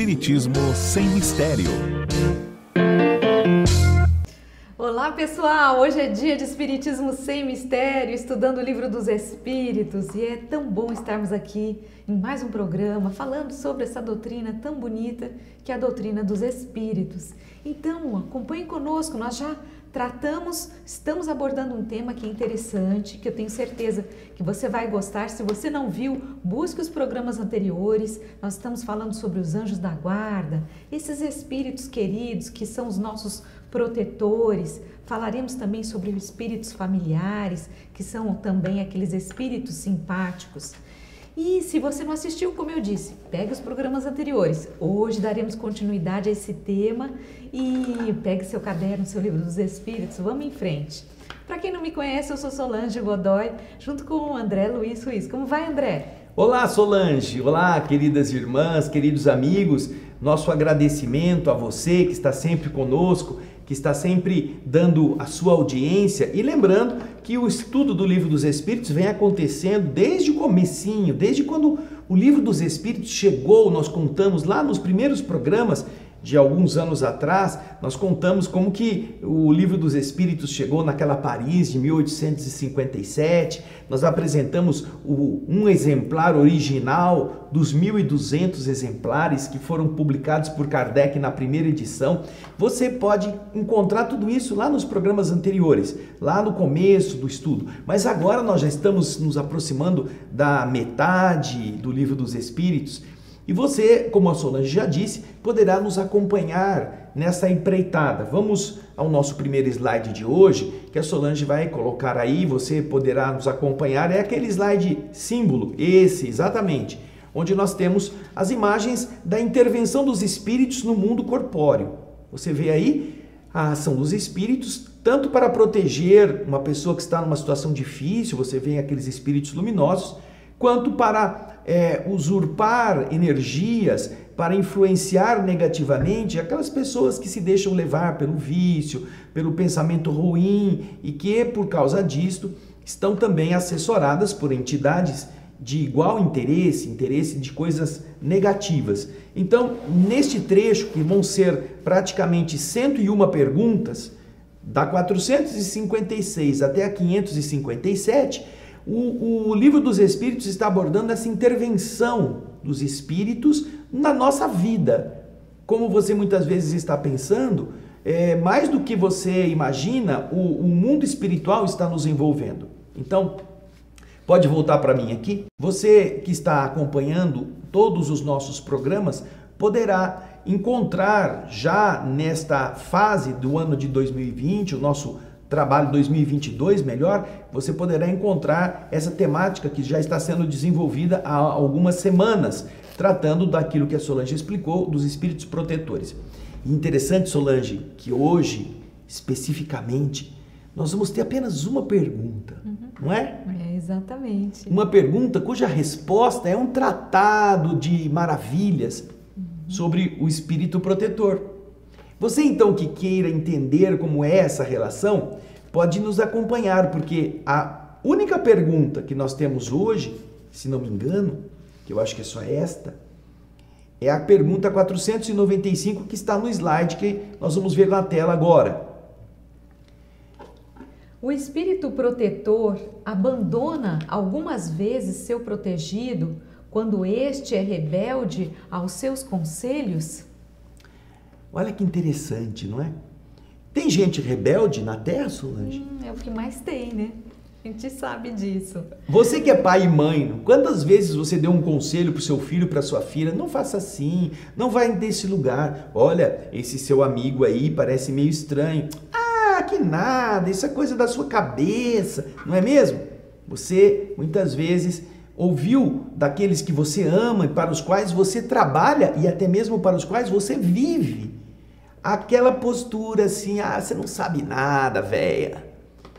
Espiritismo sem mistério. Olá pessoal, hoje é dia de Espiritismo sem mistério, estudando o Livro dos Espíritos, e é tão bom estarmos aqui em mais um programa falando sobre essa doutrina tão bonita que é a doutrina dos Espíritos. Então acompanhe conosco, nós já estamos abordando um tema que é interessante, que eu tenho certeza que você vai gostar. Se você não viu, busque os programas anteriores. Nós estamos falando sobre os anjos da guarda, esses espíritos queridos que são os nossos protetores. Falaremos também sobre os espíritos familiares, que são também aqueles espíritos simpáticos. E se você não assistiu, como eu disse, pegue os programas anteriores. Hoje daremos continuidade a esse tema e pegue seu caderno, seu livro dos Espíritos, vamos em frente. Para quem não me conhece, eu sou Solange Godoy, junto com o André Luiz Ruiz. Como vai, André? Olá, Solange! Olá, queridas irmãs, queridos amigos. Nosso agradecimento a você que está sempre conosco, que está sempre dando a sua audiência, e lembrando que o estudo do Livro dos Espíritos vem acontecendo desde o comecinho, desde quando o Livro dos Espíritos chegou. Nós contamos lá nos primeiros programas de alguns anos atrás, nós contamos como que o Livro dos Espíritos chegou naquela Paris de 1857, nós apresentamos um exemplar original dos 1.200 exemplares que foram publicados por Kardec na primeira edição. Você pode encontrar tudo isso lá nos programas anteriores, lá no começo do estudo, mas agora nós já estamos nos aproximando da metade do Livro dos Espíritos. E você, como a Solange já disse, poderá nos acompanhar nessa empreitada. Vamos ao nosso primeiro slide de hoje, que a Solange vai colocar aí, você poderá nos acompanhar. É aquele slide símbolo, esse, exatamente, onde nós temos as imagens da intervenção dos espíritos no mundo corpóreo. Você vê aí a ação dos espíritos, tanto para proteger uma pessoa que está numa situação difícil, você vê aqueles espíritos luminosos, quanto para usurpar energias, para influenciar negativamente aquelas pessoas que se deixam levar pelo vício, pelo pensamento ruim e que, por causa disto, estão também assessoradas por entidades de igual interesse de coisas negativas. Então, neste trecho, que vão ser praticamente 101 perguntas, da 456 até a 557, o Livro dos Espíritos está abordando essa intervenção dos espíritos na nossa vida. Como você muitas vezes está pensando, mais do que você imagina, o mundo espiritual está nos envolvendo. Então, pode voltar para mim aqui. Você que está acompanhando todos os nossos programas poderá encontrar já nesta fase do ano de 2020, o nosso trabalho 2022, melhor, você poderá encontrar essa temática que já está sendo desenvolvida há algumas semanas, tratando daquilo que a Solange explicou, dos espíritos protetores. E interessante, Solange, que hoje, especificamente, nós vamos ter apenas uma pergunta, não é? É, exatamente. Uma pergunta cuja resposta é um tratado de maravilhas sobre o espírito protetor. Você então que queira entender como é essa relação, pode nos acompanhar, porque a única pergunta que nós temos hoje, se não me engano, que eu acho que é só esta, é a pergunta 495 que está no slide que nós vamos ver na tela agora. O espírito protetor abandona algumas vezes seu protegido quando este é rebelde aos seus conselhos? Olha que interessante, não é? Tem gente rebelde na Terra, Solange? É o que mais tem, né? A gente sabe disso. Você que é pai e mãe, quantas vezes você deu um conselho para o seu filho, para sua filha? Não faça assim, não vai desse lugar. Olha, esse seu amigo aí parece meio estranho. Ah, que nada, isso é coisa da sua cabeça, não é mesmo? Você, muitas vezes, ouviu daqueles que você ama e para os quais você trabalha e até mesmo para os quais você vive aquela postura assim, você não sabe nada, véia.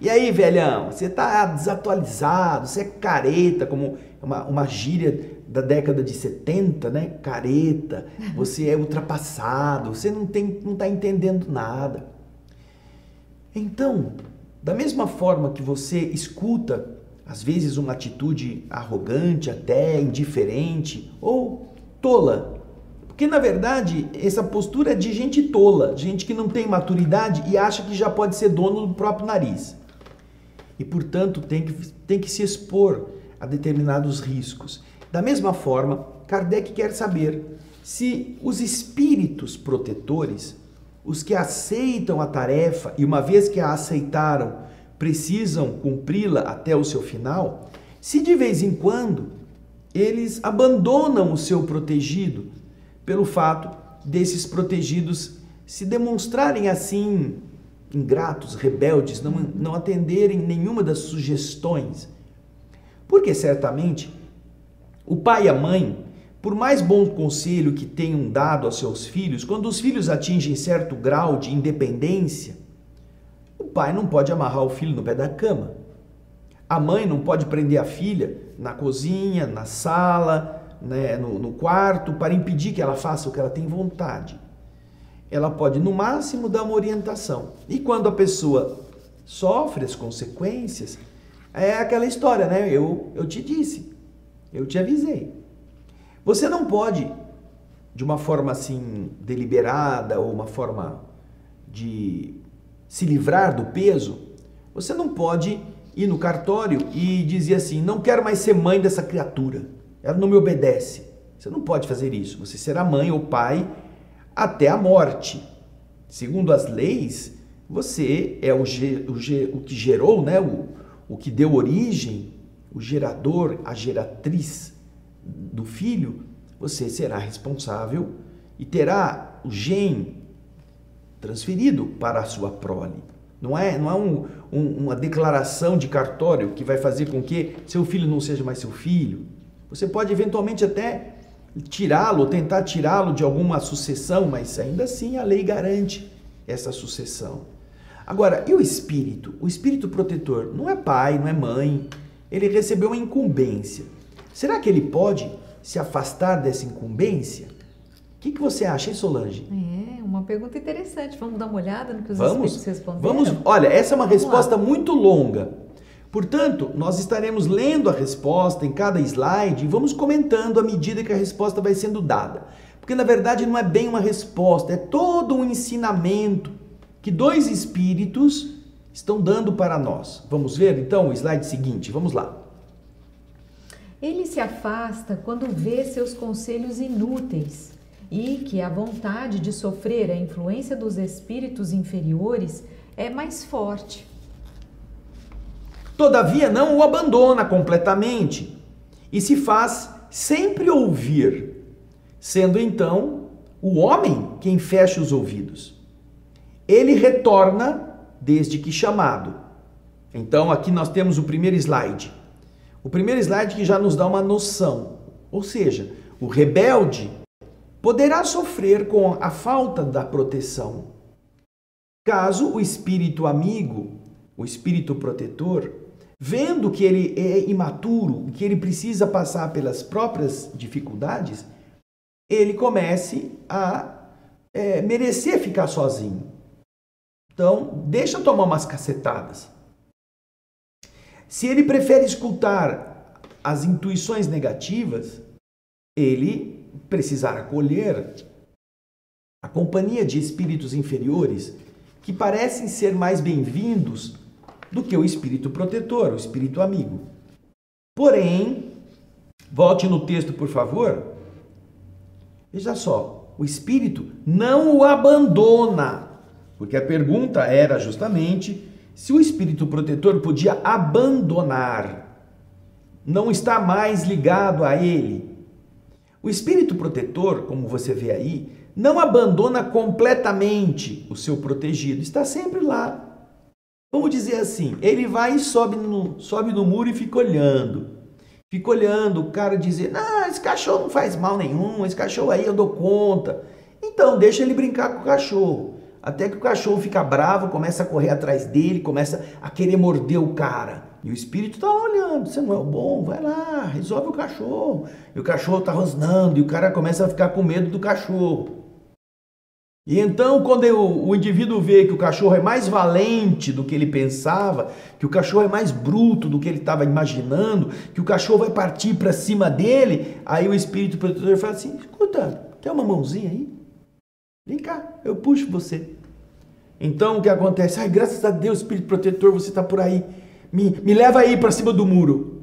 E aí, velhão, você tá desatualizado, você é careta, como uma gíria da década de 70, né? Careta, você é ultrapassado, você não tá entendendo nada. Então, da mesma forma que você escuta, às vezes, uma atitude arrogante, até indiferente ou tola, Porque, na verdade, essa postura é de gente tola, gente que não tem maturidade e acha que já pode ser dono do próprio nariz. E, portanto, tem que se expor a determinados riscos. Da mesma forma, Kardec quer saber se os espíritos protetores, os que aceitam a tarefa e, uma vez que a aceitaram, precisam cumpri-la até o seu final, se de vez em quando eles abandonam o seu protegido, pelo fato desses protegidos se demonstrarem assim ingratos, rebeldes, não atenderem nenhuma das sugestões. Porque certamente o pai e a mãe, por mais bom conselho que tenham dado aos seus filhos, quando os filhos atingem certo grau de independência, o pai não pode amarrar o filho no pé da cama. A mãe não pode prender a filha na cozinha, na sala, né, no quarto, para impedir que ela faça o que ela tem vontade. Ela pode, no máximo, dar uma orientação. E quando a pessoa sofre as consequências, é aquela história, né? Eu te disse, eu te avisei. Você não pode, de uma forma assim deliberada ou uma forma de se livrar do peso, você não pode ir no cartório e dizer assim, não quero mais ser mãe dessa criatura, ela não me obedece. Você não pode fazer isso, você será mãe ou pai até a morte. Segundo as leis, você é o que gerou, né? O que deu origem, o gerador, a geratriz do filho, você será responsável e terá o gene transferido para a sua prole. Não é uma declaração de cartório que vai fazer com que seu filho não seja mais seu filho. Você pode eventualmente até tirá-lo, tentar tirá-lo de alguma sucessão, mas ainda assim a lei garante essa sucessão. Agora, e o espírito? O espírito protetor não é pai, não é mãe, ele recebeu uma incumbência. Será que ele pode se afastar dessa incumbência? O que você acha, hein, Solange? É uma pergunta interessante. Vamos dar uma olhada no que os espíritos responderam? Vamos. Olha, essa é uma resposta muito longa. Portanto, nós estaremos lendo a resposta em cada slide e vamos comentando à medida que a resposta vai sendo dada. Porque, na verdade, não é bem uma resposta, é todo um ensinamento que dois espíritos estão dando para nós. Vamos ver, então, o slide seguinte. Vamos lá. Ele se afasta quando vê seus conselhos inúteis e que a vontade de sofrer a influência dos espíritos inferiores é mais forte. Todavia não o abandona completamente e se faz sempre ouvir, sendo então o homem quem fecha os ouvidos. Ele retorna desde que chamado. Então aqui nós temos o primeiro slide. O primeiro slide que já nos dá uma noção, ou seja, o rebelde poderá sofrer com a falta da proteção. Caso o espírito amigo, o espírito protetor, vendo que ele é imaturo, que ele precisa passar pelas próprias dificuldades, ele comece a merecer ficar sozinho. Então, deixa eu tomar umas cacetadas. Se ele prefere escutar as intuições negativas, ele precisará acolher a companhia de espíritos inferiores que parecem ser mais bem-vindos do que o espírito protetor, o espírito amigo. Porém, volte no texto, por favor. Veja só, o espírito não o abandona, porque a pergunta era justamente se o espírito protetor podia abandonar, não está mais ligado a ele. O espírito protetor, como você vê aí, não abandona completamente o seu protegido, está sempre lá. Vamos dizer assim, ele vai e sobe no muro e fica olhando. Fica olhando, o cara dizer, não, esse cachorro não faz mal nenhum, esse cachorro aí eu dou conta. Então, deixa ele brincar com o cachorro. Até que o cachorro fica bravo, começa a correr atrás dele, começa a querer morder o cara. E o espírito está olhando, você não é o bom, vai lá, resolve o cachorro. E o cachorro está rosnando e o cara começa a ficar com medo do cachorro. E então, quando o indivíduo vê que o cachorro é mais valente do que ele pensava, que o cachorro é mais bruto do que ele estava imaginando, que o cachorro vai partir para cima dele, aí o espírito protetor fala assim, escuta, Quer uma mãozinha aí? Vem cá, eu puxo você. Então o que acontece? Ai, graças a Deus, Espírito Protetor, você está por aí. Me leva aí para cima do muro.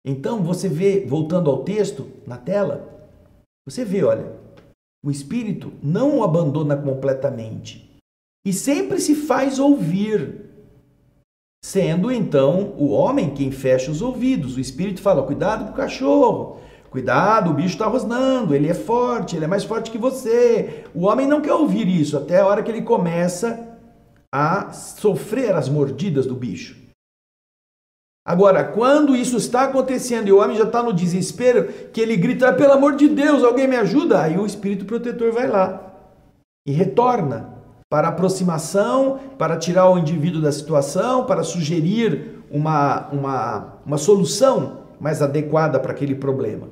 Então você vê, voltando ao texto na tela, você vê, olha, o Espírito não o abandona completamente e sempre se faz ouvir, sendo então o homem quem fecha os ouvidos. O Espírito fala, cuidado com o cachorro, cuidado, o bicho está rosnando, ele é forte, ele é mais forte que você. O homem não quer ouvir isso até a hora que ele começa a sofrer as mordidas do bicho. Agora, quando isso está acontecendo e o homem já está no desespero, que ele grita, pelo amor de Deus, alguém me ajuda, aí o Espírito Protetor vai lá e retorna para a aproximação, para tirar o indivíduo da situação, para sugerir uma solução mais adequada para aquele problema.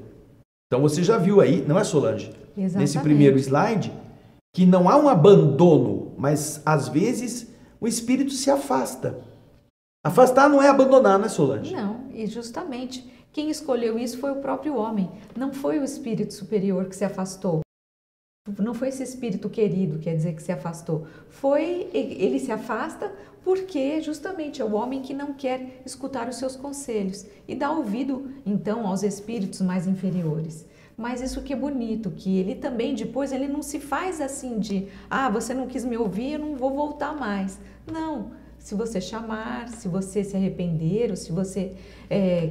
Então você já viu aí, não é, Solange? Exatamente. Nesse primeiro slide, que não há um abandono, mas às vezes o Espírito se afasta. Afastar não é abandonar, né, Solange? Não, e justamente quem escolheu isso foi o próprio homem. Não foi o espírito superior que se afastou. Não foi esse espírito querido, quer dizer, que se afastou. Ele se afasta porque justamente é o homem que não quer escutar os seus conselhos e dá ouvido, então, aos espíritos mais inferiores. Mas isso que é bonito, que ele também depois, ele não se faz assim de, você não quis me ouvir, eu não vou voltar mais. Não. Se você chamar, se você se arrepender, ou se você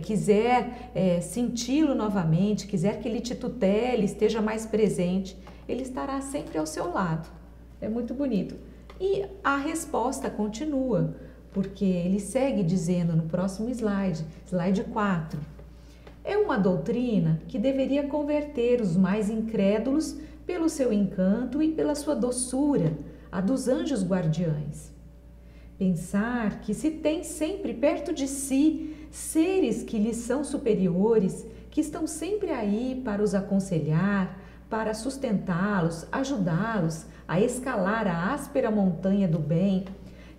quiser senti-lo novamente, quiser que ele te tutele, esteja mais presente, ele estará sempre ao seu lado. É muito bonito. E a resposta continua, porque ele segue dizendo no próximo slide, slide 4. É uma doutrina que deveria converter os mais incrédulos pelo seu encanto e pela sua doçura, a dos anjos guardiães. Pensar que se tem sempre perto de si seres que lhes são superiores, que estão sempre aí para os aconselhar, para sustentá-los, ajudá-los a escalar a áspera montanha do bem,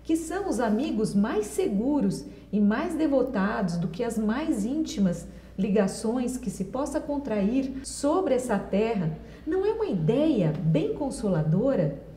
que são os amigos mais seguros e mais devotados do que as mais íntimas ligações que se possa contrair sobre essa terra, não é uma ideia bem consoladora?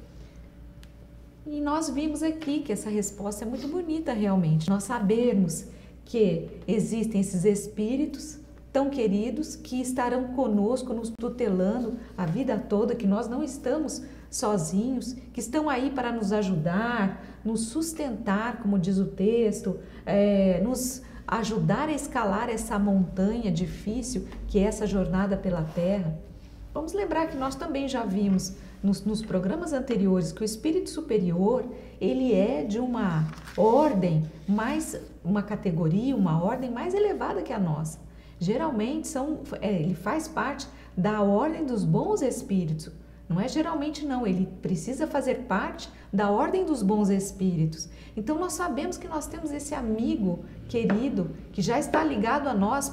E nós vimos aqui que essa resposta é muito bonita realmente. Nós sabemos que existem esses espíritos tão queridos que estarão conosco, nos tutelando a vida toda, que nós não estamos sozinhos, que estão aí para nos ajudar, nos sustentar, como diz o texto, nos ajudar a escalar essa montanha difícil que é essa jornada pela Terra. Vamos lembrar que nós também já vimos nos programas anteriores que o Espírito Superior, ele é de uma ordem uma categoria, uma ordem mais elevada que a nossa. Geralmente ele faz parte da ordem dos bons espíritos. Não é geralmente não, ele precisa fazer parte da ordem dos bons espíritos. Então nós sabemos que nós temos esse amigo querido que já está ligado a nós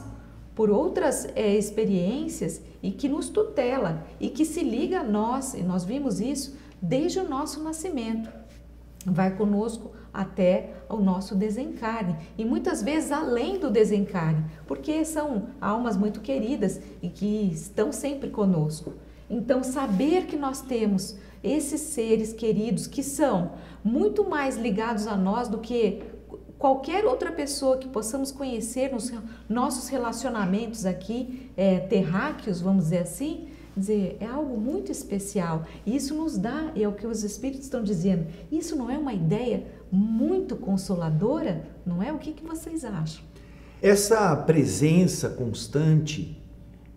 por outras experiências e que nos tutela e que se liga a nós, e nós vimos isso desde o nosso nascimento. Vai conosco até o nosso desencarne e muitas vezes além do desencarne, porque são almas muito queridas e que estão sempre conosco. Então, saber que nós temos esses seres queridos que são muito mais ligados a nós do que qualquer outra pessoa que possamos conhecer nos nossos relacionamentos aqui, terráqueos, vamos dizer assim, é algo muito especial. E isso nos dá, é o que os espíritos estão dizendo, isso não é uma ideia muito consoladora? Não é? O que vocês acham? Essa presença constante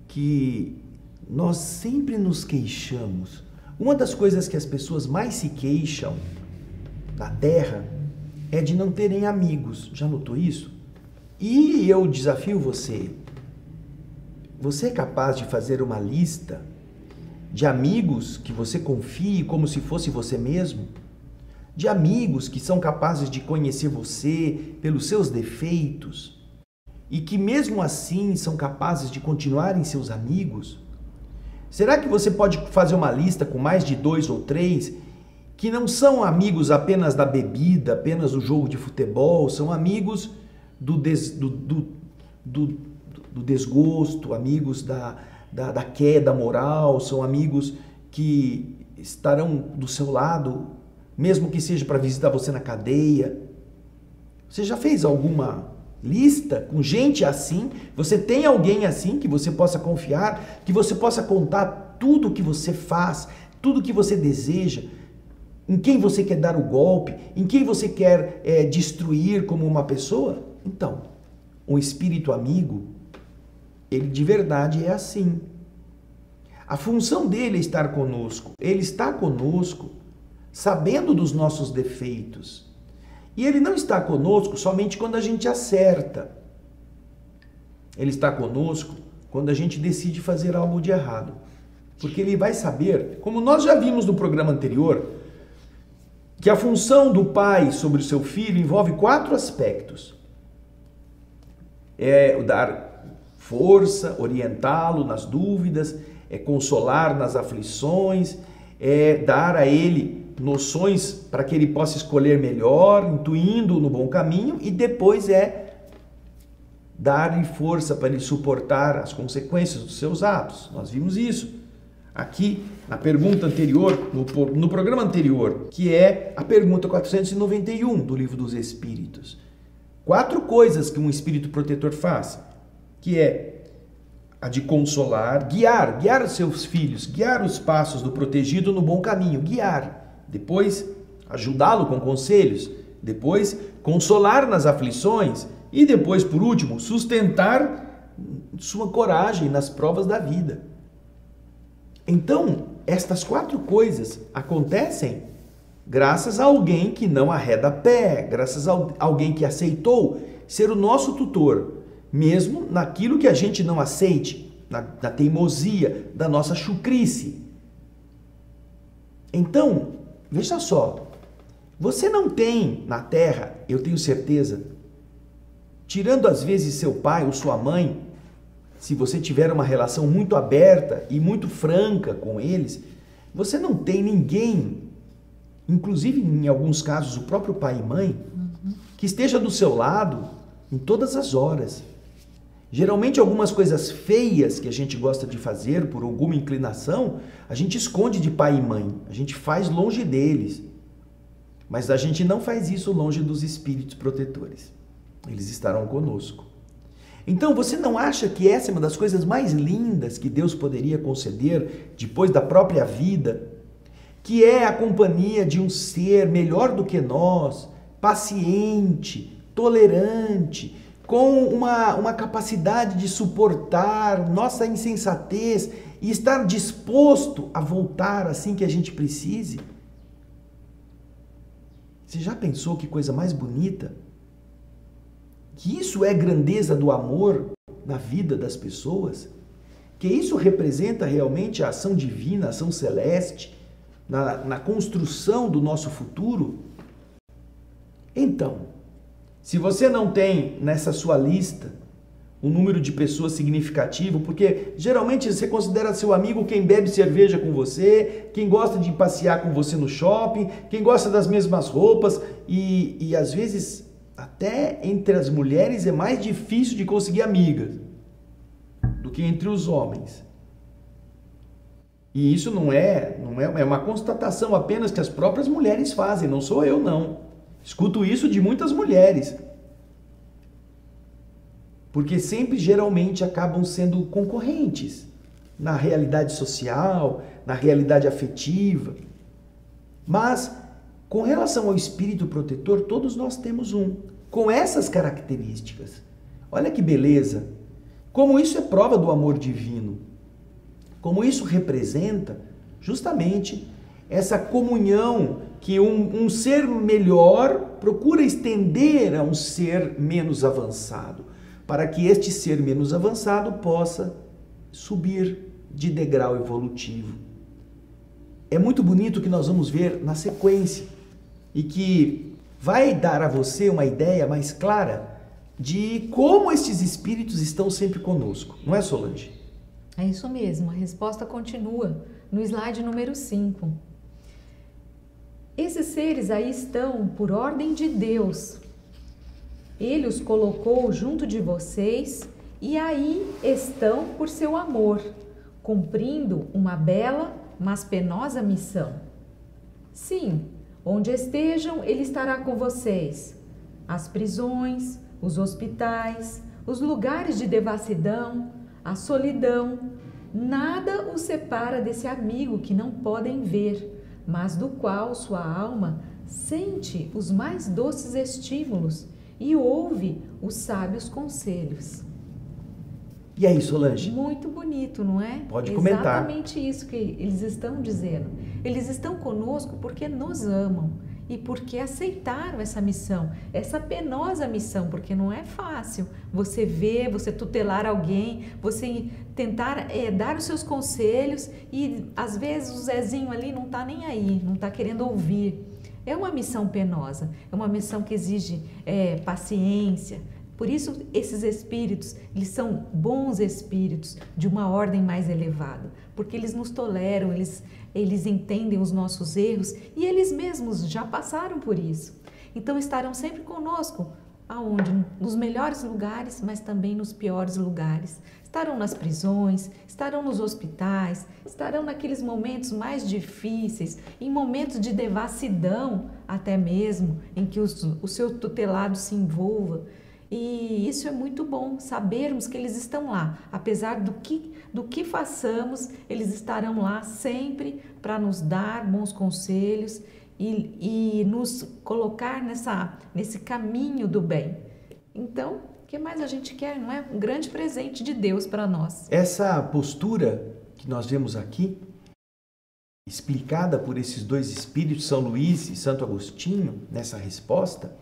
que nós sempre nos queixamos. Uma das coisas que as pessoas mais se queixam na Terra é de não terem amigos. Já notou isso? E eu desafio você. Você é capaz de fazer uma lista de amigos que você confie como se fosse você mesmo? De amigos que são capazes de conhecer você pelos seus defeitos e que mesmo assim são capazes de continuarem seus amigos? Será que você pode fazer uma lista com mais de 2 ou 3 que não são amigos apenas da bebida, apenas do jogo de futebol, são amigos do desgosto, amigos da queda moral, são amigos que estarão do seu lado, mesmo que seja para visitar você na cadeia. Você já fez alguma lista com gente assim? Você tem alguém assim que você possa confiar, que você possa contar tudo o que você faz, tudo o que você deseja, em quem você quer dar o golpe, em quem você quer destruir como uma pessoa? Então, um espírito amigo, ele de verdade é assim. A função dele é estar conosco. Ele está conosco sabendo dos nossos defeitos. E ele não está conosco somente quando a gente acerta. Ele está conosco quando a gente decide fazer algo de errado. Porque ele vai saber, como nós já vimos no programa anterior, que a função do pai sobre o seu filho envolve 4 aspectos. É dar força, orientá-lo nas dúvidas, é consolar nas aflições, é dar a ele noções para que ele possa escolher melhor, intuindo no bom caminho, e depois é dar-lhe força para ele suportar as consequências dos seus atos. Nós vimos isso aqui na pergunta anterior, no programa anterior, que é a pergunta 491 do Livro dos Espíritos. 4 coisas que um espírito protetor faz, que é a de consolar, guiar os seus filhos, guiar os passos do protegido no bom caminho, guiar. Depois, ajudá-lo com conselhos. Depois, consolar nas aflições. E depois, por último, sustentar sua coragem nas provas da vida. Então, estas 4 coisas acontecem graças a alguém que não arreda pé, graças a alguém que aceitou ser o nosso tutor, mesmo naquilo que a gente não aceite, na teimosia, da nossa chucrice. Então, veja só, você não tem na Terra, eu tenho certeza, tirando às vezes seu pai ou sua mãe, se você tiver uma relação muito aberta e muito franca com eles, você não tem ninguém, inclusive em alguns casos o próprio pai e mãe, que esteja do seu lado em todas as horas. Geralmente algumas coisas feias que a gente gosta de fazer por alguma inclinação, a gente esconde de pai e mãe, a gente faz longe deles. Mas a gente não faz isso longe dos espíritos protetores. Eles estarão conosco. Então, você não acha que essa é uma das coisas mais lindas que Deus poderia conceder depois da própria vida? Que é a companhia de um ser melhor do que nós, paciente, tolerante, com uma capacidade de suportar nossa insensatez e estar disposto a voltar assim que a gente precise? Você já pensou que coisa mais bonita? Que isso é grandeza do amor na vida das pessoas? Que isso representa realmente a ação divina, a ação celeste, na construção do nosso futuro? Então, se você não tem nessa sua lista um número de pessoas significativo, porque geralmente você considera seu amigo quem bebe cerveja com você, quem gosta de passear com você no shopping, quem gosta das mesmas roupas e às vezes até entre as mulheres é mais difícil de conseguir amigas do que entre os homens. E isso não é uma constatação apenas que as próprias mulheres fazem, não sou eu não. Escuto isso de muitas mulheres. Porque sempre, geralmente, acabam sendo concorrentes na realidade social, na realidade afetiva. Mas, com relação ao espírito protetor, todos nós temos um, com essas características. Olha que beleza! Como isso é prova do amor divino. Como isso representa, justamente, essa comunhão que um ser melhor procura estender a um ser menos avançado, para que este ser menos avançado possa subir de degrau evolutivo. É muito bonito o que nós vamos ver na sequência e que vai dar a você uma ideia mais clara de como estes espíritos estão sempre conosco. Não é, Solange? É isso mesmo, a resposta continua no slide número 5. Esses seres aí estão por ordem de Deus. Ele os colocou junto de vocês e aí estão por seu amor. cumprindo uma bela, mas penosa missão. Sim, onde estejam, Ele estará com vocês. As prisões, os hospitais, os lugares de devassidão, a solidão, nada os separa desse amigo que não podem ver, mas do qual sua alma sente os mais doces estímulos e ouve os sábios conselhos. E aí, Solange? Muito bonito, não é? Pode comentar. Exatamente isso que eles estão dizendo. Eles estão conosco porque nos amam e porque aceitaram essa missão, essa penosa missão, porque não é fácil você ver, você tutelar alguém, você tentar dar os seus conselhos e às vezes o Zezinho ali não está nem aí, não está querendo ouvir. É uma missão penosa, é uma missão que exige paciência. Por isso, esses espíritos, eles são bons espíritos de uma ordem mais elevada, porque eles nos toleram, eles entendem os nossos erros e eles mesmos já passaram por isso. Então, estarão sempre conosco, aonde? Nos melhores lugares, mas também nos piores lugares. Estarão nas prisões, estarão nos hospitais, estarão naqueles momentos mais difíceis, em momentos de devassidão até mesmo, em que o seu tutelado se envolva. E isso é muito bom, sabermos que eles estão lá. Apesar do que façamos, eles estarão lá sempre para nos dar bons conselhos e nos colocar nesse caminho do bem. Então, o que mais a gente quer, não é? Um grande presente de Deus para nós. Essa postura que nós vemos aqui, explicada por esses dois espíritos, São Luís e Santo Agostinho, nessa resposta,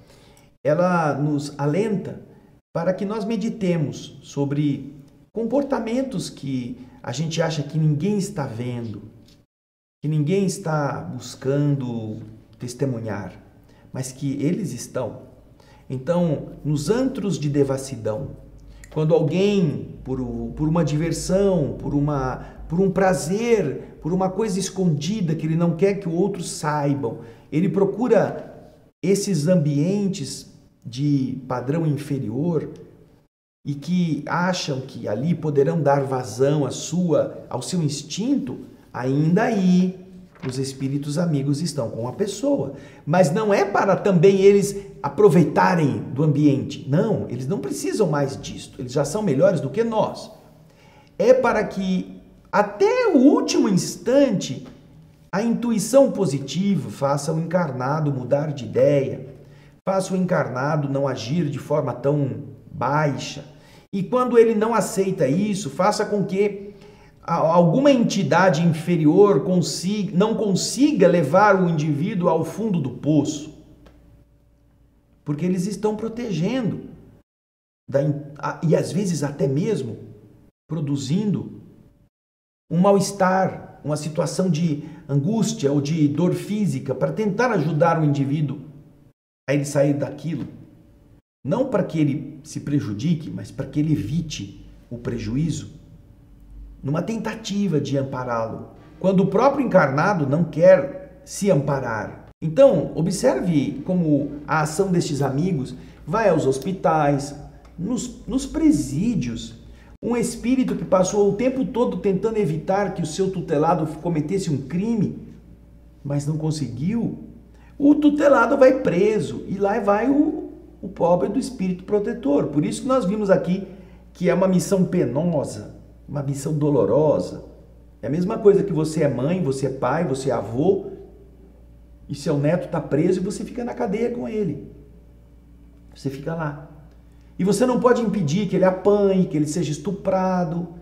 ela nos alenta para que nós meditemos sobre comportamentos que a gente acha que ninguém está vendo, que ninguém está buscando testemunhar, mas que eles estão. Então, nos antros de devassidão, quando alguém, por uma diversão, por um prazer, por uma coisa escondida que ele não quer que outros saibam, ele procura esses ambientes de padrão inferior e que acham que ali poderão dar vazão ao seu instinto, ainda aí os espíritos amigos estão com a pessoa. Mas não é para também eles aproveitarem do ambiente. Não, eles não precisam mais disto. Eles já são melhores do que nós. É para que até o último instante a intuição positiva faça o encarnado mudar de ideia, faça o encarnado não agir de forma tão baixa. E quando ele não aceita isso, faça com que alguma entidade inferior não consiga levar o indivíduo ao fundo do poço. Porque eles estão protegendo e às vezes até mesmo produzindo um mal-estar, uma situação de angústia ou de dor física para tentar ajudar o indivíduo a ele sair daquilo. Não para que ele se prejudique, mas para que ele evite o prejuízo, numa tentativa de ampará-lo, quando o próprio encarnado não quer se amparar. Então, observe como a ação destes amigos vai aos hospitais, nos presídios. Um espírito que passou o tempo todo tentando evitar que o seu tutelado cometesse um crime, mas não conseguiu, o tutelado vai preso e lá vai o pobre do espírito protetor. Por isso que nós vimos aqui que é uma missão penosa, uma missão dolorosa. É a mesma coisa que você é mãe, você é pai, você é avô, e seu neto está preso e você fica na cadeia com ele. Você fica lá. E você não pode impedir que ele apanhe, que ele seja estuprado,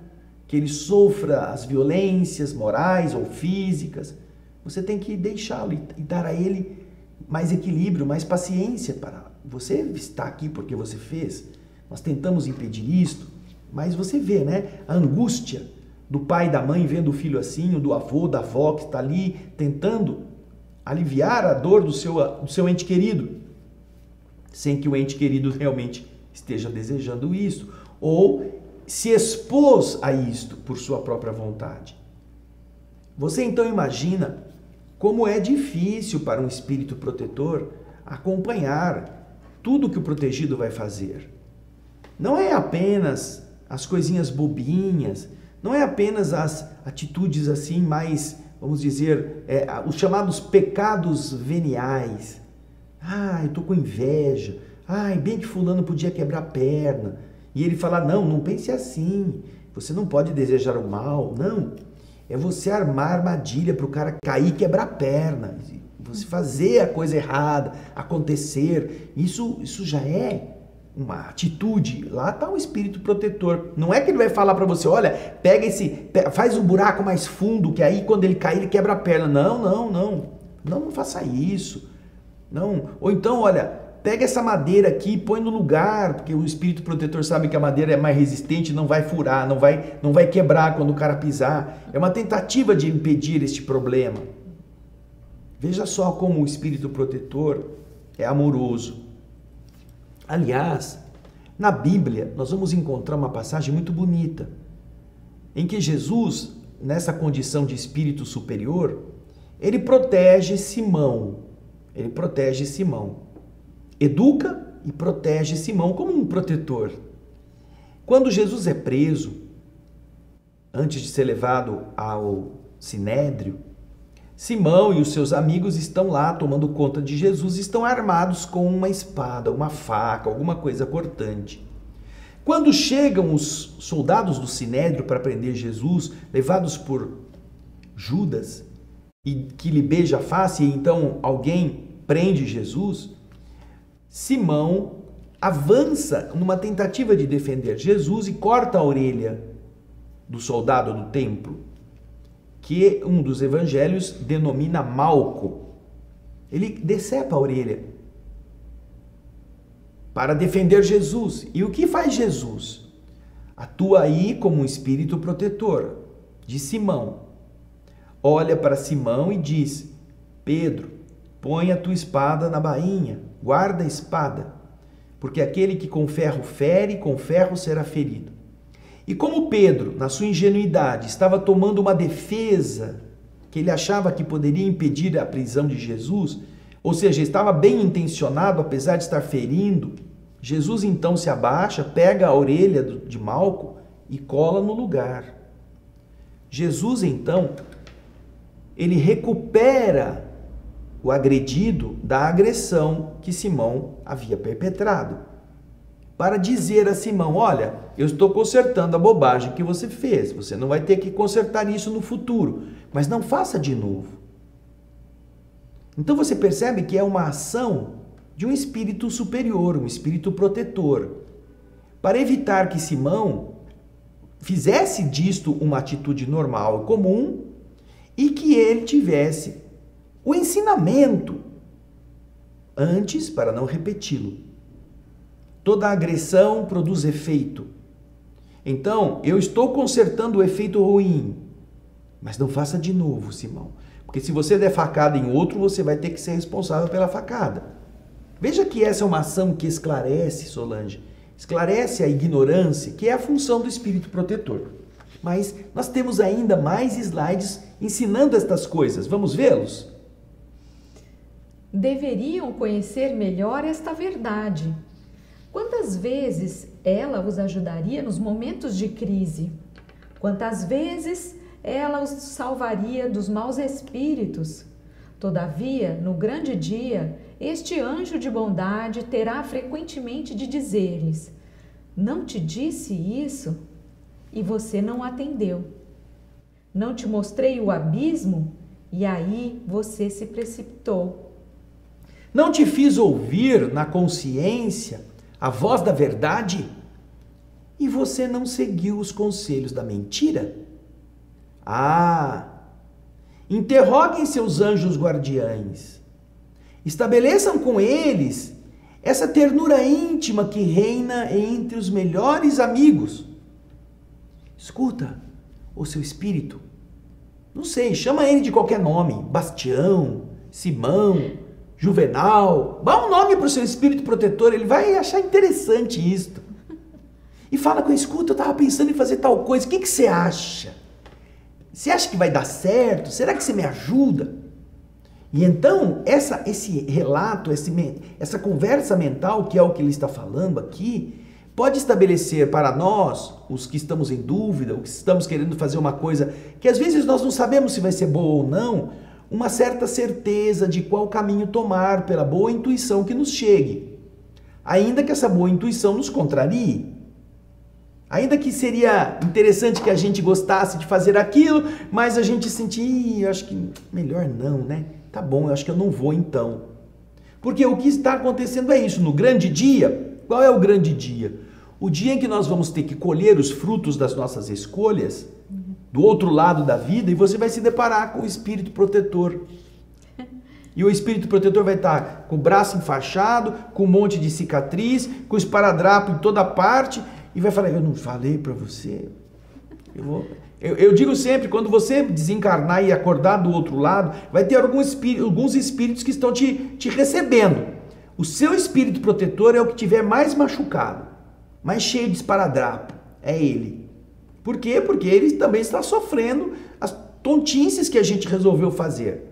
que ele sofra as violências morais ou físicas. Você tem que deixá-lo e dar a ele mais equilíbrio, mais paciência para você está aqui porque você fez. Nós tentamos impedir isto, mas você vê, né? A angústia do pai e da mãe vendo o filho assim, ou do avô, da avó que está ali tentando aliviar a dor do seu ente querido, sem que o ente querido realmente esteja desejando isso, ou se expôs a isto por sua própria vontade. Você então imagina como é difícil para um espírito protetor acompanhar tudo que o protegido vai fazer. Não é apenas as coisinhas bobinhas, Não é apenas as atitudes assim mais, vamos dizer, os chamados pecados veniais. Ah, eu tô com inveja. Ai, bem que fulano podia quebrar a perna. E ele fala, não pense assim. Você não pode desejar o mal. Não. É você armar armadilha para o cara cair e quebrar a perna. Você fazer a coisa errada acontecer. Isso já é uma atitude. Lá está o espírito protetor. Não é que ele vai falar para você, olha, faz um buraco mais fundo, que aí quando ele cair ele quebra a perna. Não faça isso. Não. Ou então, olha, pega essa madeira aqui e põe no lugar, porque o espírito protetor sabe que a madeira é mais resistente, não vai furar, não vai quebrar quando o cara pisar. É uma tentativa de impedir este problema. Veja só como o espírito protetor é amoroso. Aliás, na Bíblia, nós vamos encontrar uma passagem muito bonita, em que Jesus, nessa condição de espírito superior, ele protege Simão. Ele protege Simão. Educa e protege Simão como um protetor. Quando Jesus é preso, antes de ser levado ao Sinédrio, Simão e os seus amigos estão lá tomando conta de Jesus, estão armados com uma espada, uma faca, alguma coisa cortante. Quando chegam os soldados do Sinédrio para prender Jesus, levados por Judas, e que lhe beija a face, e então alguém prende Jesus, Simão avança numa tentativa de defender Jesus e corta a orelha do soldado do templo, que um dos evangelhos denomina Malco. Ele decepa a orelha para defender Jesus. E o que faz Jesus? Atua aí como um espírito protetor de Simão. Olha para Simão e diz, Pedro, põe a tua espada na bainha, guarda a espada, porque aquele que com ferro fere, com ferro será ferido. E como Pedro, na sua ingenuidade, estava tomando uma defesa que ele achava que poderia impedir a prisão de Jesus, ou seja, estava bem intencionado, apesar de estar ferindo, Jesus então se abaixa, pega a orelha de Malco e cola no lugar. Jesus então, ele recupera o agredido da agressão que Simão havia perpetrado, para dizer a Simão, olha, eu estou consertando a bobagem que você fez, você não vai ter que consertar isso no futuro, mas não faça de novo. Então você percebe que é uma ação de um espírito superior, um espírito protetor, para evitar que Simão fizesse disto uma atitude normal e comum e que ele tivesse o ensinamento antes para não repeti-lo. Toda agressão produz efeito. Então, eu estou consertando o efeito ruim, mas não faça de novo, Simão. Porque se você der facada em outro, você vai ter que ser responsável pela facada. Veja que essa é uma ação que esclarece, Solange, esclarece a ignorância, que é a função do espírito protetor. Mas nós temos ainda mais slides ensinando estas coisas. Vamos vê-los? Deveriam conhecer melhor esta verdade. Quantas vezes ela os ajudaria nos momentos de crise? Quantas vezes ela os salvaria dos maus espíritos? Todavia, no grande dia, este anjo de bondade terá frequentemente de dizer-lhes, não te disse isso? E você não atendeu. Não te mostrei o abismo? E aí você se precipitou. Não te fiz ouvir na consciência a voz da verdade? E você não seguiu os conselhos da mentira? Interroguem seus anjos guardiães. Estabeleçam com eles essa ternura íntima que reina entre os melhores amigos. Escuta, o seu espírito, não sei, chama ele de qualquer nome, Bastião, Simão, Juvenal, dá um nome para o seu espírito protetor, ele vai achar interessante isto. E fala com ele, escuta, eu estava pensando em fazer tal coisa, o que você acha? Você acha que vai dar certo? Será que você me ajuda? E então, esse relato, essa conversa mental, que é o que ele está falando aqui, pode estabelecer para nós, os que estamos em dúvida, os que estamos querendo fazer uma coisa que às vezes nós não sabemos se vai ser boa ou não, uma certa certeza de qual caminho tomar pela boa intuição que nos chegue. Ainda que essa boa intuição nos contrarie. Ainda que seria interessante que a gente gostasse de fazer aquilo, mas a gente sentir, eu acho que melhor não, né? Tá bom, eu acho que eu não vou então. Porque o que está acontecendo é isso, no grande dia. Qual é o grande dia? O dia em que nós vamos ter que colher os frutos das nossas escolhas, do outro lado da vida, e você vai se deparar com o espírito protetor. E o espírito protetor vai estar com o braço enfaixado, com um monte de cicatriz, com o esparadrapo em toda parte, e vai falar, eu não falei para você. Eu digo sempre, quando você desencarnar e acordar do outro lado, vai ter alguns espíritos que estão te recebendo. O seu espírito protetor é o que tiver mais machucado, mais cheio de esparadrapo. É ele. Por quê? Porque ele também está sofrendo as tontices que a gente resolveu fazer.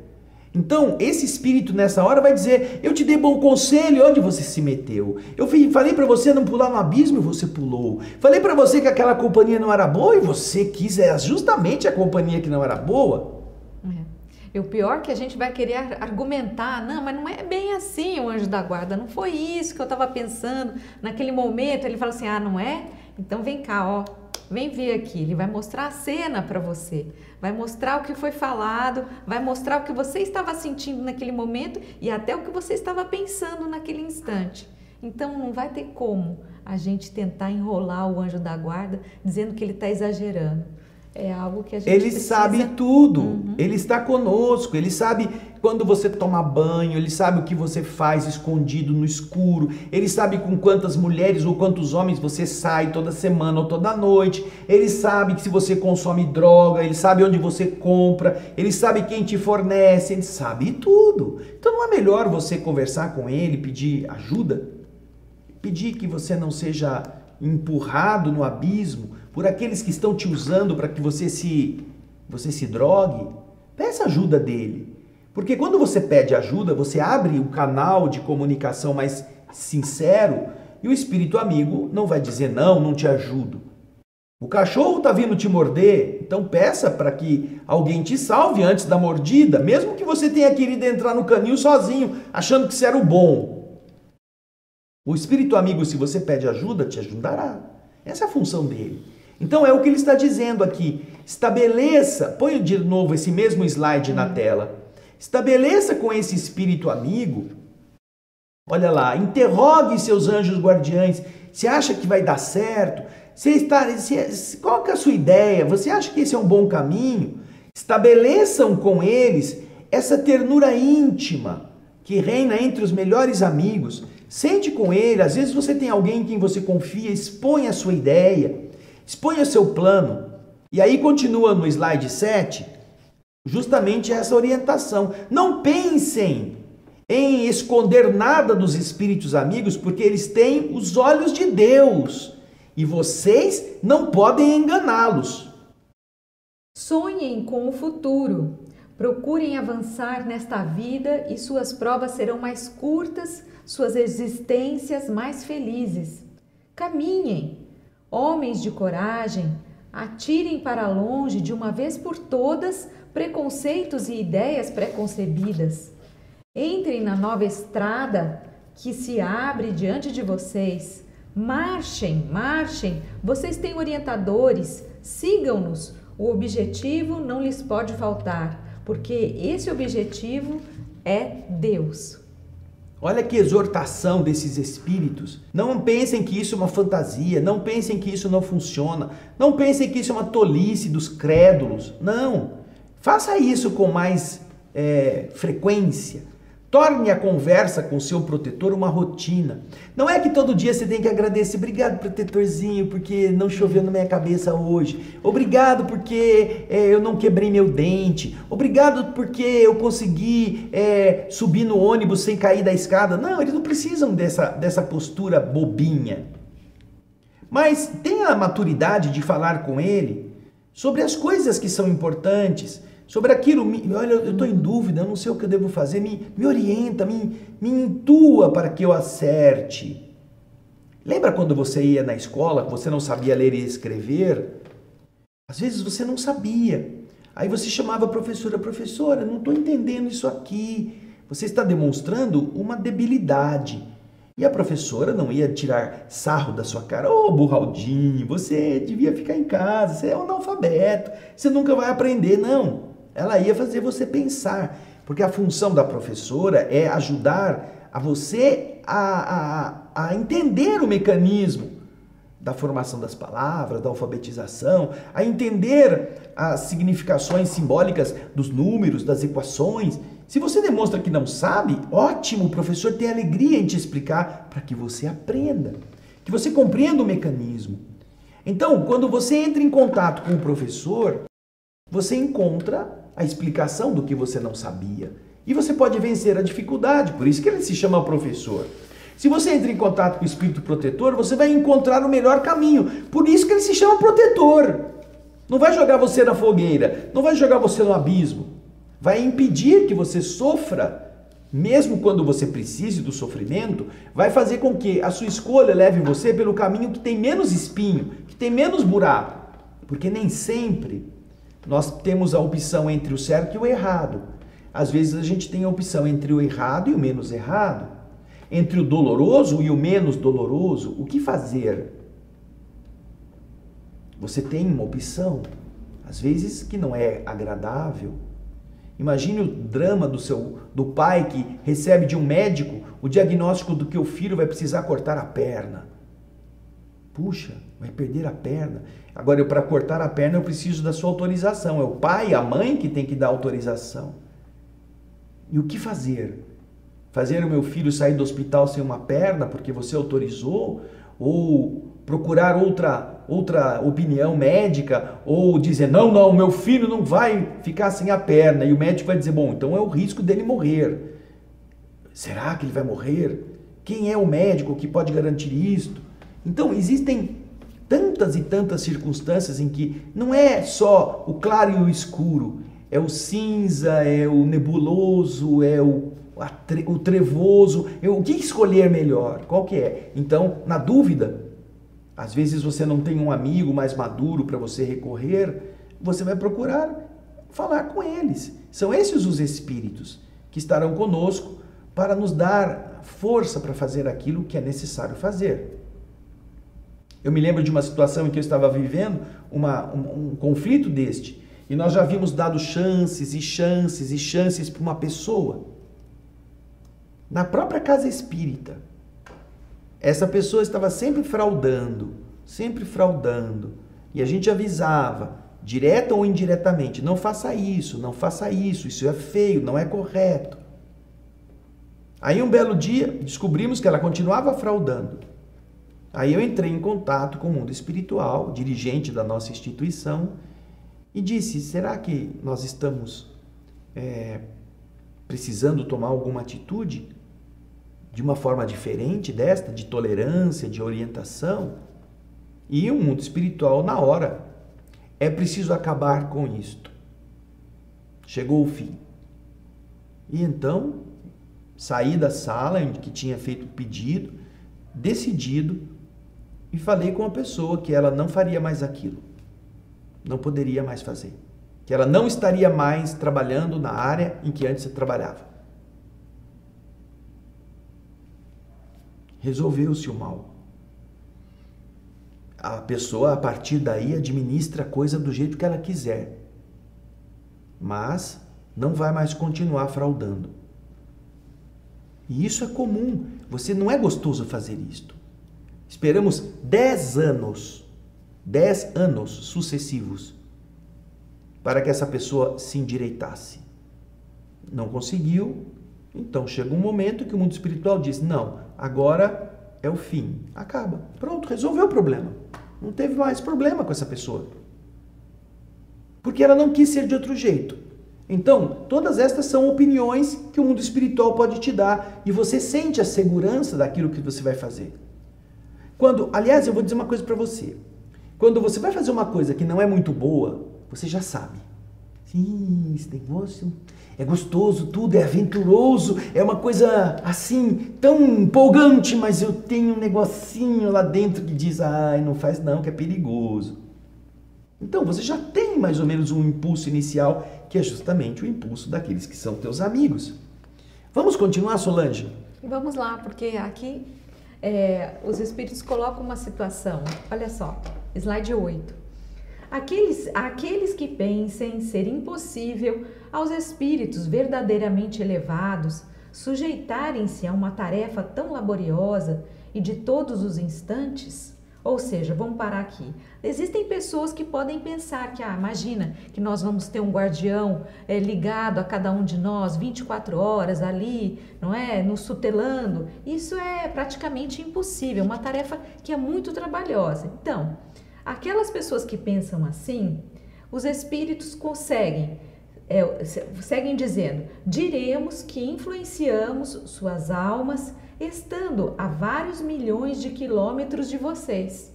Então, esse espírito nessa hora vai dizer, eu te dei bom conselho, onde você se meteu? Eu falei para você não pular no abismo e você pulou. Falei para você que aquela companhia não era boa e você quis justamente a companhia que não era boa. E o pior é que a gente vai querer argumentar, não, mas não é bem assim o anjo da guarda, não foi isso que eu estava pensando naquele momento. Ele fala assim, não é? Então vem cá, ó, vem ver aqui. Ele vai mostrar a cena para você, vai mostrar o que foi falado, vai mostrar o que você estava sentindo naquele momento e até o que você estava pensando naquele instante. Então não vai ter como a gente tentar enrolar o anjo da guarda dizendo que ele está exagerando. É algo que a gente Ele precisa... sabe tudo, ele está conosco, ele sabe quando você toma banho, ele sabe o que você faz escondido no escuro, ele sabe com quantas mulheres ou quantos homens você sai toda semana ou toda noite, ele sabe que se você consome droga, ele sabe onde você compra, ele sabe quem te fornece, ele sabe tudo. Então não é melhor você conversar com ele, pedir ajuda? Pedir que você não seja empurrado no abismo por aqueles que estão te usando para que você se drogue? Peça ajuda dele. Porque quando você pede ajuda, você abre o canal de comunicação mais sincero e o espírito amigo não vai dizer não te ajudo. O cachorro está vindo te morder, então peça para que alguém te salve antes da mordida, mesmo que você tenha querido entrar no canil sozinho, achando que você era o bom. O espírito amigo, se você pede ajuda, te ajudará. Essa é a função dele. Então é o que ele está dizendo aqui. Estabeleça, põe de novo esse mesmo slide na tela. Estabeleça com esse espírito amigo, olha lá, interrogue seus anjos guardiães. Você acha que vai dar certo? Qual que é a sua ideia? Você acha que esse é um bom caminho? Estabeleçam com eles essa ternura íntima que reina entre os melhores amigos. Sente com ele, às vezes você tem alguém em quem você confia, expõe a sua ideia, expõe o seu plano. E aí continua no slide 7, justamente essa orientação. Não pensem em esconder nada dos espíritos amigos, porque eles têm os olhos de Deus e vocês não podem enganá-los. Sonhem com o futuro. Procurem avançar nesta vida e suas provas serão mais curtas, suas existências mais felizes. Caminhem, homens de coragem, atirem para longe de uma vez por todas preconceitos e ideias preconcebidas. Entrem na nova estrada que se abre diante de vocês. Marchem, vocês têm orientadores, sigam-nos. O objetivo não lhes pode faltar, porque esse objetivo é Deus. Olha que exortação desses espíritos. Não pensem que isso é uma fantasia, não pensem que isso não funciona, não pensem que isso é uma tolice dos crédulos. Não. Faça isso com mais frequência. Torne a conversa com o seu protetor uma rotina. Não é que todo dia você tem que agradecer. Obrigado, protetorzinho, porque não choveu na minha cabeça hoje. Obrigado porque eu não quebrei meu dente. Obrigado porque eu consegui subir no ônibus sem cair da escada. Não, eles não precisam dessa postura bobinha. Mas tenha a maturidade de falar com ele sobre as coisas que são importantes. Sobre aquilo, olha, eu estou em dúvida, eu não sei o que eu devo fazer, me orienta, me intua para que eu acerte. Lembra quando você ia na escola, você não sabia ler e escrever? Às vezes você não sabia. Aí você chamava a professora, professora, não estou entendendo isso aqui. Você está demonstrando uma debilidade. E a professora não ia tirar sarro da sua cara. Ô, burraldinho, você devia ficar em casa, você é um analfabeto, você nunca vai aprender. Não, ela ia fazer você pensar. Porque a função da professora é ajudar a você a entender o mecanismo da formação das palavras, da alfabetização, a entender as significações simbólicas dos números, das equações. Se você demonstra que não sabe, ótimo, o professor tem alegria em te explicar para que você aprenda, que você compreenda o mecanismo. Então, quando você entra em contato com o professor, você encontra a explicação do que você não sabia. E você pode vencer a dificuldade, por isso que ele se chama professor. Se você entra em contato com o espírito protetor, você vai encontrar o melhor caminho. Por isso que ele se chama protetor. Não vai jogar você na fogueira, não vai jogar você no abismo. Vai impedir que você sofra, mesmo quando você precise do sofrimento, vai fazer com que a sua escolha leve você pelo caminho que tem menos espinho, que tem menos buraco. Porque nem sempre nós temos a opção entre o certo e o errado. Às vezes a gente tem a opção entre o errado e o menos errado. Entre o doloroso e o menos doloroso, o que fazer? Você tem uma opção, às vezes que não é agradável. Imagine o drama do pai que recebe de um médico o diagnóstico do que o filho vai precisar cortar a perna. Puxa, vai perder a perna. Agora, para cortar a perna eu preciso da sua autorização. É o pai, a mãe que tem que dar autorização. E o que fazer? Fazer o meu filho sair do hospital sem uma perna porque você autorizou? Ou procurar outra opinião médica? Ou dizer, não, meu filho não vai ficar sem a perna. E o médico vai dizer, bom, então é o risco dele morrer. Será que ele vai morrer? Quem é o médico que pode garantir isto? Então, existem tantas e tantas circunstâncias em que não é só o claro e o escuro. É o cinza, é o nebuloso, é o trevoso, o que escolher melhor? Qual que é? Então, na dúvida, às vezes você não tem um amigo mais maduro para você recorrer, você vai procurar falar com eles. São esses os espíritos que estarão conosco para nos dar força para fazer aquilo que é necessário fazer. Eu me lembro de uma situação em que eu estava vivendo um conflito deste, e nós já havíamos dado chances e chances e chances para uma pessoa. Na própria casa espírita, essa pessoa estava sempre fraudando, e a gente avisava, direta ou indiretamente, não faça isso, isso é feio, não é correto. Aí um belo dia, descobrimos que ela continuava fraudando. Aí eu entrei em contato com o mundo espiritual, dirigente da nossa instituição, e disse, será que nós estamos precisando tomar alguma atitude de uma forma diferente desta, de tolerância, de orientação? E o mundo espiritual, na hora, é preciso acabar com isto. Chegou o fim. E então, saí da sala em que tinha feito o pedido, decidido, e falei com a pessoa que ela não faria mais aquilo. Não poderia mais fazer. Que ela não estaria mais trabalhando na área em que antes trabalhava. Resolveu-se o mal. A pessoa, a partir daí, administra a coisa do jeito que ela quiser. Mas não vai mais continuar fraudando. E isso é comum. Você não é gostoso fazer isto. Esperamos 10 anos sucessivos para que essa pessoa se endireitasse. Não conseguiu, então chega um momento que o mundo espiritual diz, não, agora é o fim, acaba, pronto, resolveu o problema. Não teve mais problema com essa pessoa. Porque ela não quis ser de outro jeito. Então, todas estas são opiniões que o mundo espiritual pode te dar e você sente a segurança daquilo que você vai fazer. Aliás, eu vou dizer uma coisa para você. Quando você vai fazer uma coisa que não é muito boa, você já sabe. Sim, esse negócio é gostoso, tudo é aventuroso, é uma coisa assim, tão empolgante, mas eu tenho um negocinho lá dentro que diz, ai, não faz não, que é perigoso. Então, você já tem mais ou menos um impulso inicial, que é justamente o impulso daqueles que são teus amigos. Vamos continuar, Solange? Vamos lá, porque aqui os espíritos colocam uma situação. Olha só, slide 8. Aqueles que pensem ser impossível aos espíritos verdadeiramente elevados sujeitarem-se a uma tarefa tão laboriosa e de todos os instantes, ou seja, vamos parar aqui. Existem pessoas que podem pensar que, imagina que nós vamos ter um guardião ligado a cada um de nós 24 horas ali, não é? Nos tutelando. Isso é praticamente impossível, uma tarefa que é muito trabalhosa. Então, aquelas pessoas que pensam assim, os espíritos seguem dizendo, diremos que influenciamos suas almas estando a vários milhões de quilômetros de vocês.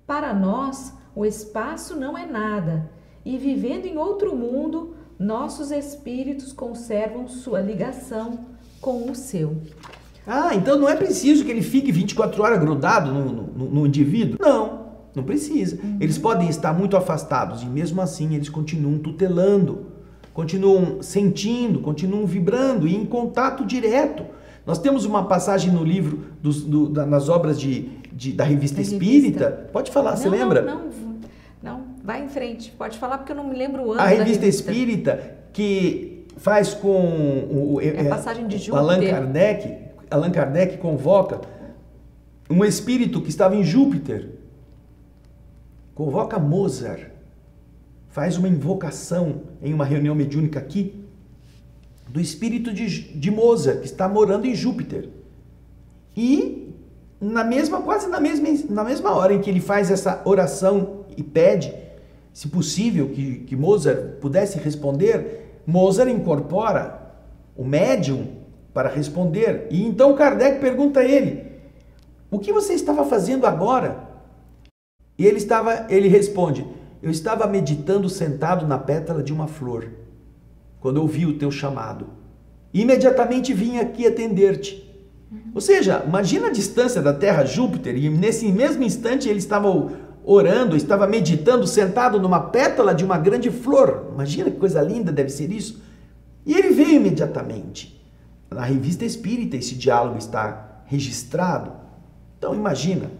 Para nós, o espaço não é nada, e vivendo em outro mundo, nossos espíritos conservam sua ligação com o seu. Então não é preciso que ele fique 24 horas grudado no indivíduo? Não precisa. Eles podem estar muito afastados e mesmo assim eles continuam tutelando, continuam sentindo, continuam vibrando e em contato direto. Nós temos uma passagem no livro, nas obras da Revista Espírita. Pode falar, você lembra? Não, vai em frente. Pode falar porque eu não me lembro o ano da Revista Espírita, que faz com a passagem de Júpiter. Allan Kardec convoca um espírito que estava em Júpiter. Convoca Mozart. Faz uma invocação em uma reunião mediúnica aqui do espírito de Mozart, que está morando em Júpiter. E quase na mesma hora em que ele faz essa oração e pede, se possível, que Mozart pudesse responder, Mozart incorpora o médium para responder. E então Kardec pergunta a ele, o que você estava fazendo agora? E ele responde, eu estava meditando sentado na pétala de uma flor, quando ouvi o teu chamado. Imediatamente vim aqui atender-te. Ou seja, imagina a distância da Terra a Júpiter, e nesse mesmo instante ele estava orando, estava meditando sentado numa pétala de uma grande flor. Imagina que coisa linda deve ser isso. E ele veio imediatamente. Na Revista Espírita esse diálogo está registrado. Então imagina,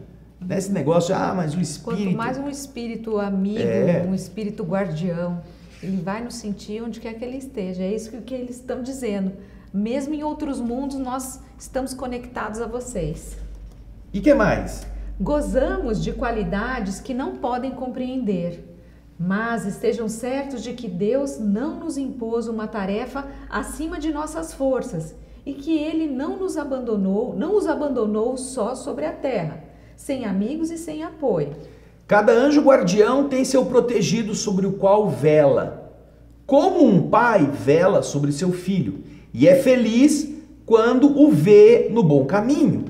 esse negócio, mas o espírito... Quanto mais um espírito amigo, um espírito guardião, ele vai nos sentir onde quer que ele esteja. É isso que eles estão dizendo. Mesmo em outros mundos, nós estamos conectados a vocês. E que mais? Gozamos de qualidades que não podem compreender, mas estejam certos de que Deus não nos impôs uma tarefa acima de nossas forças e que Ele não os abandonou só sobre a terra, sem amigos e sem apoio. Cada anjo guardião tem seu protegido sobre o qual vela, como um pai vela sobre seu filho, e é feliz quando o vê no bom caminho,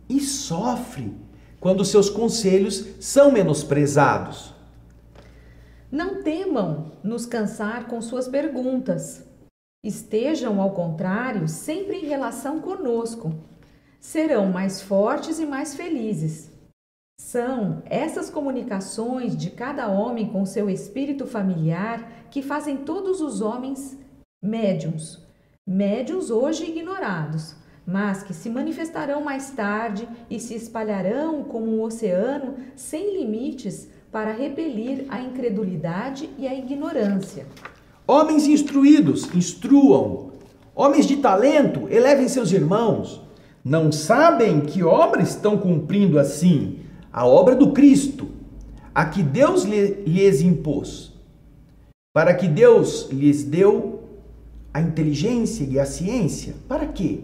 e sofre quando seus conselhos são menosprezados. Não temam nos cansar com suas perguntas. Estejam, ao contrário, sempre em relação conosco. Serão mais fortes e mais felizes. São essas comunicações de cada homem com seu espírito familiar que fazem todos os homens médiuns. Médiuns hoje ignorados, mas que se manifestarão mais tarde e se espalharão como um oceano sem limites para repelir a incredulidade e a ignorância. Homens instruídos, instruam. Homens de talento, elevem seus irmãos. Não sabem que obra estão cumprindo assim? A obra do Cristo, a que Deus lhes impôs, para que Deus lhes deu a inteligência e a ciência. Para quê?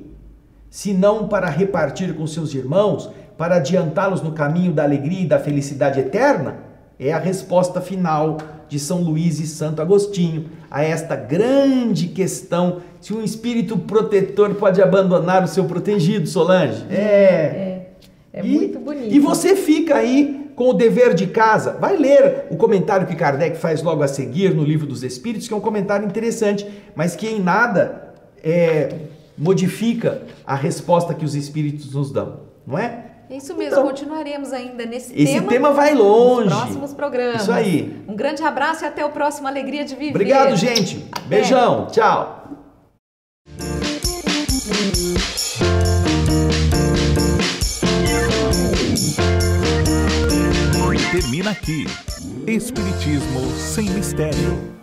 Se não para repartir com seus irmãos, para adiantá-los no caminho da alegria e da felicidade eterna? É a resposta final de São Luís e Santo Agostinho a esta grande questão, se um espírito protetor pode abandonar o seu protegido, Solange. É muito bonito. E você fica aí com o dever de casa, vai ler o comentário que Kardec faz logo a seguir no Livro dos Espíritos, que é um comentário interessante, mas que em nada modifica a resposta que os Espíritos nos dão, não é? Isso mesmo, então, continuaremos ainda nesse esse tema vai longe. Nos próximos programas. Isso aí. Um grande abraço e até o próximo Alegria de Viver. Obrigado, gente. Beijão. Tchau. Termina aqui. Espiritismo sem mistério.